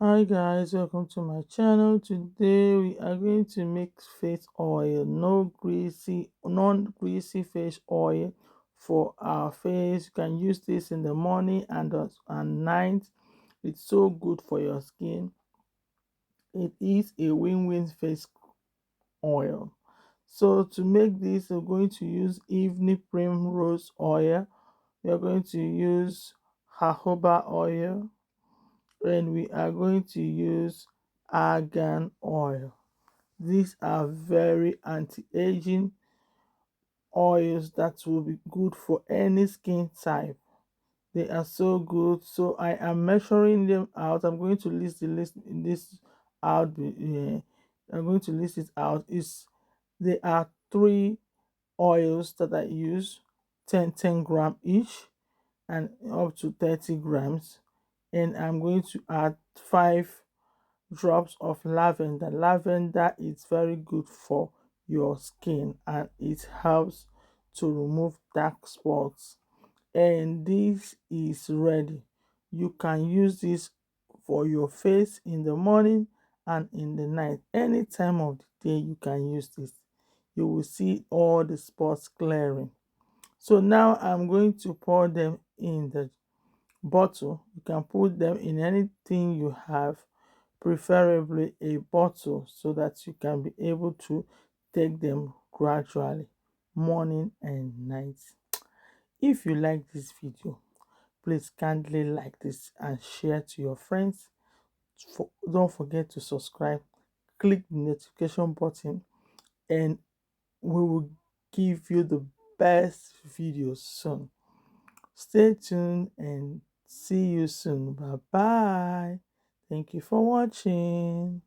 Hi guys, welcome to my channel. Today we are going to make face oil, non-greasy face oil for our face. You can use this in the morning and night. It's so good for your skin. It is a win-win face oil. So to make this, we're going to use evening primrose oil. We are going to use jojoba oil, and we are going to use argan oil. These are very anti-aging oils that will be good for any skin type. They are so good. So I am measuring them out. I'm going to list the list this out. I'm going to list it out. Is There are three oils that I use, 10 gram each and up to 30 grams. And I'm going to add 5 drops of lavender. Lavender is very good for your skin and it helps to remove dark spots. And this is ready. You can use this for your face in the morning and in the night. Any time of the day you can use this. You will see all the spots clearing. So now I'm going to pour them in the bottle. You can put them in anything you have, preferably a bottle, so that you can be able to take them gradually, morning and night. If you like this video, please kindly like this and share to your friends. Don't forget to subscribe, click the notification button, and we will give you the best videos soon. Stay tuned and see you soon. Bye bye. Thank you for watching.